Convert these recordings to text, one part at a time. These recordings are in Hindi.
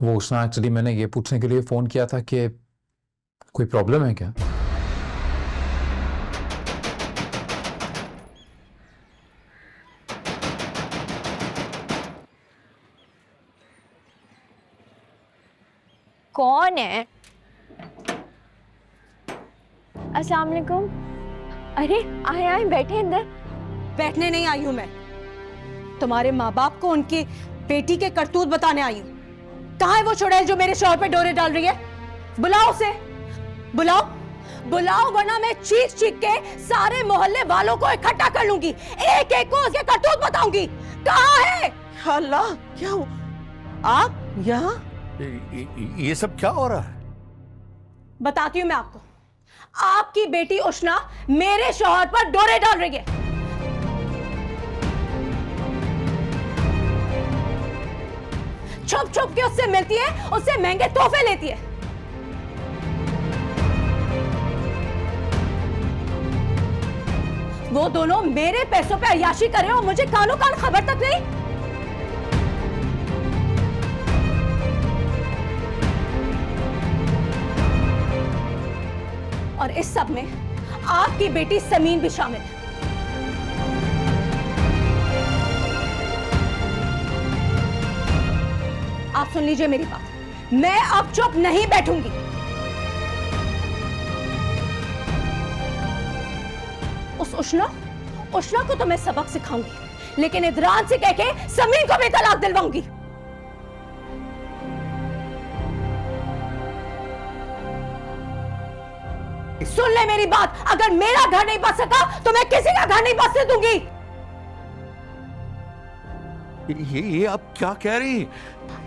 वो उसने एक्चुअली मैंने ये पूछने के लिए फ़ोन किया था कि कोई प्रॉब्लम है क्या? कौन है? अस्सलाम वालेकुम। अरे आए आए बैठे अंदर। बैठने नहीं आई हूं मैं, तुम्हारे माँ बाप को उनकी बेटी के करतूत बताने आई हूं। कहाँ है वो चुड़ैल जो मेरे शौहर पे डोरे डाल रही है? बुलाओ उसे, बुलाओ बुलाओ, वरना मैं चीख चीख के सारे मोहल्ले वालों को इकट्ठा कर लूंगी, एक एक को उसके करतूत बताऊंगी। कहाँ है? अल्लाह, क्या हो आप यहाँ? ये सब क्या हो रहा है? बताती हूँ मैं आपको। आपकी बेटी उष्णा मेरे शौहर पर डोरे डाल रही है। छुप छुप के उससे मिलती है, उससे महंगे तोहफे लेती है। वो दोनों मेरे पैसों पे अय्याशी कर रहे हो, मुझे कानो कान खबर तक नहीं। और इस सब में आपकी बेटी समीन भी शामिल है। आप सुन लीजिए मेरी बात, मैं अब चुप नहीं बैठूंगी। उस उष्णा को तो मैं सबक सिखाऊंगी, लेकिन इदरान से कह के समीन को भी तलाक दिलवाऊंगी। सुन ले मेरी बात, अगर मेरा घर नहीं बच सका तो मैं किसी का घर नहीं बसने दूंगी। ये आप क्या कह रही?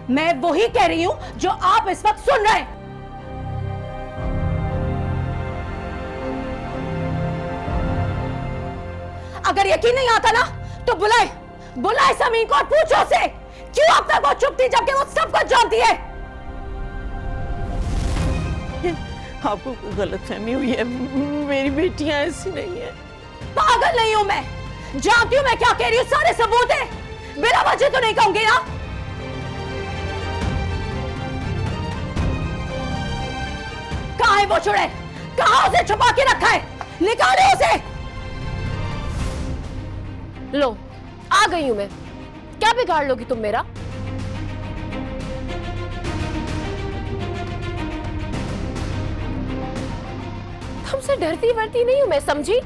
मैं वही कह रही हूं जो आप इस वक्त सुन रहे हैं। अगर यकीन नहीं आता ना तो बुलाए समीन को और पूछो से क्यों अब तक वो चुप थी जबकि वो सब कुछ जानती है। आपको गलतफहमी हुई है, मेरी बेटियां ऐसी नहीं है। पागल नहीं हूं मैं, जानती हूं मैं क्या कह रही हूं, सारे सबूत है, बिना वजह तो नहीं कहूंगी ना। कहां है वो चुड़ैल? कहां उसे छुपा के रखा है? निकाले उसे। लो आ गई हूं मैं, क्या बिगाड़ लोगी तुम मेरा? तुमसे डरती वरती नहीं हूं मैं, समझी?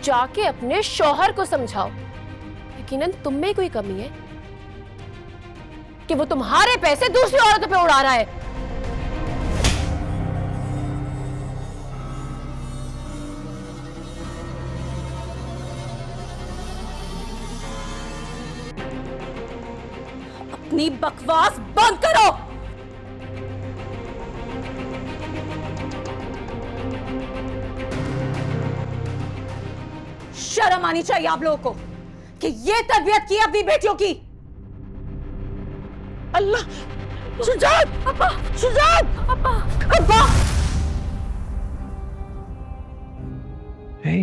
जाके अपने शौहर को समझाओ, यकीनन तुम में कोई कमी है कि वो तुम्हारे पैसे दूसरी औरतों पे उड़ा रहा है। अपनी बकवास बंद करो। शर्म आनी चाहिए आप लोगों को कि ये तरबियत की अपनी बेटियों की। अल्लाह, सुजात, अब्बा, सुजात, अब्बा, अब्बा। हे,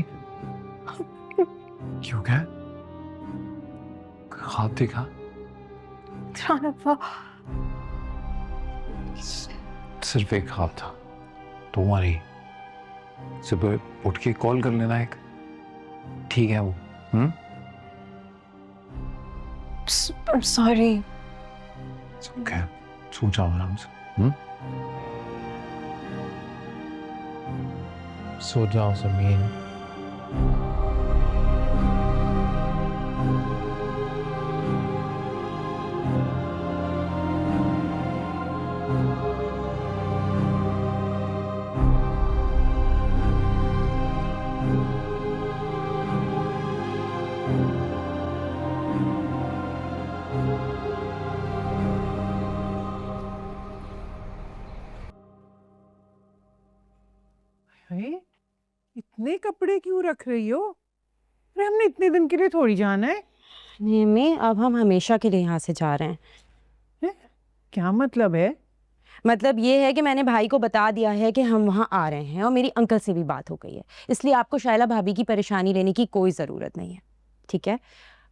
क्यों क्या? ख्वाब देखा? सिर्फ एक ख्वाब था, तो वही सुबह उठ के कॉल कर लेना एक, ठीक है वो? I'm sorry. ओके, सो जाओ आराम से। सो जाओ समीन। इतने कपड़े क्यों रख रही हो? अरे हमने इतने दिन के लिए थोड़ी जाना है। नहीं अम्मी, अब हम हमेशा के लिए यहाँ से जा रहे हैं। क्या मतलब है? मतलब ये है कि मैंने भाई को बता दिया है कि हम वहाँ आ रहे हैं और मेरी अंकल से भी बात हो गई है, इसलिए आपको शायला भाभी की परेशानी लेने की कोई ज़रूरत नहीं है, ठीक है?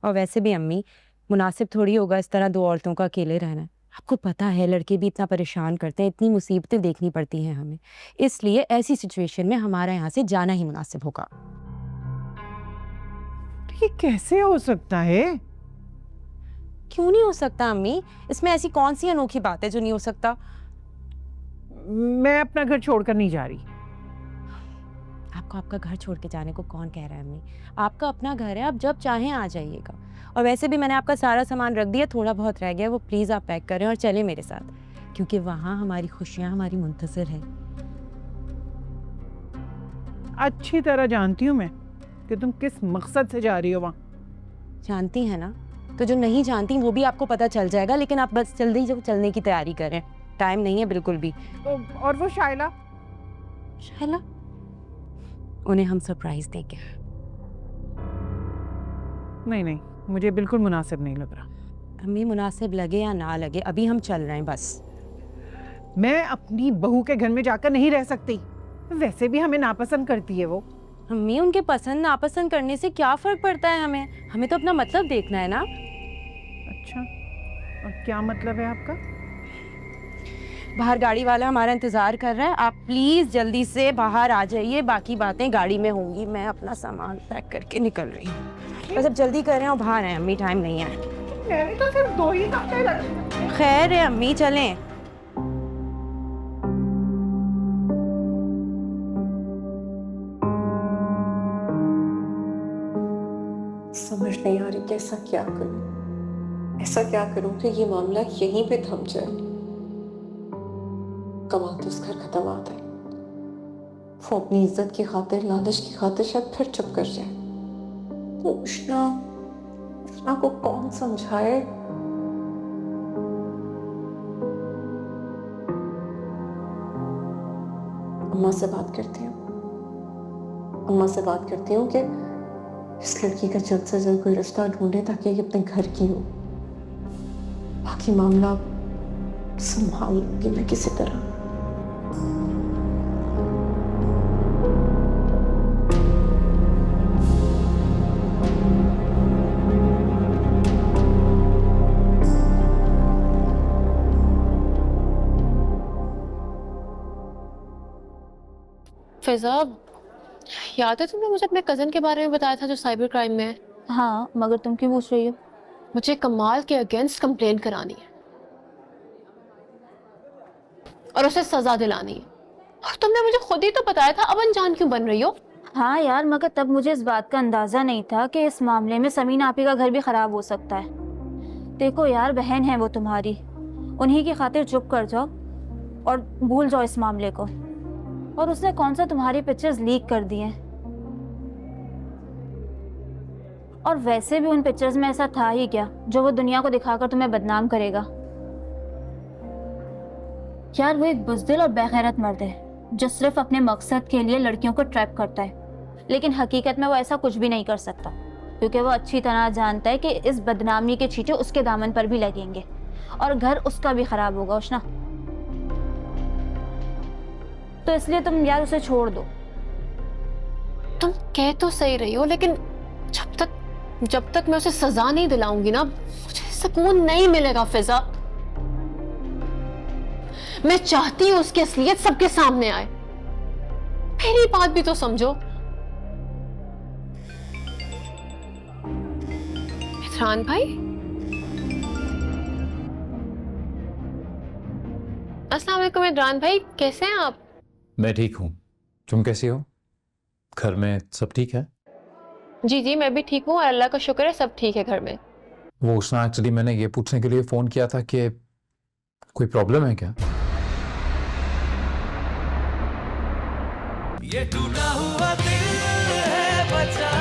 और वैसे भी अम्मी, मुनासिब थोड़ी होगा इस तरह 2 औरतों का अकेले रहना। आपको पता है लड़के भी इतना परेशान करते हैं, इतनी मुसीबतें देखनी पड़ती हैं हमें, इसलिए ऐसी सिचुएशन में हमारा यहाँ से जाना ही मुनासिब होगा। ये कैसे हो सकता है? क्यों नहीं हो सकता अम्मी? इसमें ऐसी कौन सी अनोखी बात है जो नहीं हो सकता? मैं अपना घर छोड़कर नहीं जा रही। आपको आपका घर छोड़ के जाने को कौन कह रहा है अम्मी? आपका अपना घर है, आप जब चाहें आ जाइएगा। और वैसे भी मैंने आपका सारा सामान रख दिया, थोड़ा बहुत रह गया वो प्लीज़ आप पैक करें और चलें मेरे साथ, क्योंकि वहाँ हमारी खुशियाँ हमारी मुंतज़िर हैं। अच्छी तरह जानती हूँ मैं कि तुम किस मकसद से जा रही हो वहाँ। जानती हैं ना? तो जो नहीं जानती वो भी आपको पता चल जाएगा, लेकिन आप बस जल्दी जब चलने की तैयारी करें, टाइम नहीं है बिल्कुल भी। और वो शाइला? शाइला? उन्हें हम सरप्राइज देंगे। नहीं, मुझे बिल्कुल मुनासिब नहीं लग रहा। अम्मी मुनासिब लगे या ना लगे, अभी हम चल रहे हैं बस। मैं अपनी बहू के घर में जाकर नहीं रह सकती, वैसे भी हमें नापसंद करती है वो। अम्मी उनके पसंद नापसंद करने से क्या फ़र्क पड़ता है हमें तो अपना मतलब देखना है ना। अच्छा, और क्या मतलब है आपका? बाहर गाड़ी वाला हमारा इंतज़ार कर रहा है, आप प्लीज़ जल्दी से बाहर आ जाइए, बाकी बातें गाड़ी में होंगी। मैं अपना सामान पैक करके निकल रही हूँ, बस अब जल्दी कर रहे हैं और बाहर हैं अम्मी, टाइम नहीं है। मैंने तो सिर्फ 2 ही घंटे लगे। खैर है अम्मी, चलें। समझ नहीं आ रही कि ऐसा क्या करूं, ऐसा क्या करूं कि ये मामला यहीं पे थम जाए। कमाल तो उस घर का दामाद है, वो अपनी इज्जत की खातिर, लालच की खातिर शायद फिर चुप कर जाए। तो उष्णा को कौन समझाए? अम्मा से बात करती हूँ कि इस लड़की का जल्द से जल्द कोई रिश्ता ढूंढे ताकि ये अपने घर की हो। बाकी मामला संभाल लूंगी मैं किसी तरह। फिजा, याद है तुमने मुझे अपने कज़न के बारे में बताया था जो साइबर क्राइम में है? हाँ, मगर तुम क्यों पूछ रही हो? मुझे कमाल के अगेंस्ट कंप्लेंट करानी है और उसे सजा दिलानी है। और तुमने मुझे खुद ही तो बताया था, अब अनजान क्यों बन रही हो? हाँ यार, मगर तब मुझे इस बात का अंदाज़ा नहीं था कि इस मामले में समीन आपी का घर भी ख़राब हो सकता है। देखो यार, बहन है वो तुम्हारी, उन्हीं की खातिर चुप कर जाओ और भूल जाओ इस मामले को। और उसने कौन सा तुम्हारी पिक्चर्स लीक कर दी हैं, और वैसे भी उन पिक्चर्स में ऐसा था ही क्या जो वो दुनिया को दिखाकर तुम्हें बदनाम करेगा। यार वो एक बुज़दिल और बेगैरत मर्द है जो सिर्फ अपने मकसद के लिए लड़कियों को ट्रैप करता है, लेकिन हकीकत में वो ऐसा कुछ भी नहीं कर सकता, क्योंकि वो अच्छी तरह जानता है कि इस बदनामी के छींटे उसके दामन पर भी लगेंगे और घर उसका भी खराब होगा उष्णा। तो इसलिए तुम यार उसे छोड़ दो। तुम कह तो सही रही हो, लेकिन जब तक मैं उसे सजा नहीं दिलाऊंगी ना, मुझे सुकून नहीं मिलेगा फिजा। मैं चाहती हूं उसकी असलियत सबके सामने आए। मेरी बात भी तो समझो। मिथरान भाई, अस्सलाम वालेकुम। मिथरान भाई, कैसे हैं आप? मैं ठीक हूँ, तुम कैसी हो? घर में सब ठीक है? जी, मैं भी ठीक हूँ और अल्लाह का शुक्र है सब ठीक है घर में। वो उष्णा, एक्चुअली मैंने ये पूछने के लिए फ़ोन किया था कि कोई प्रॉब्लम है क्या? ये टूटा हुआ दिल है बचा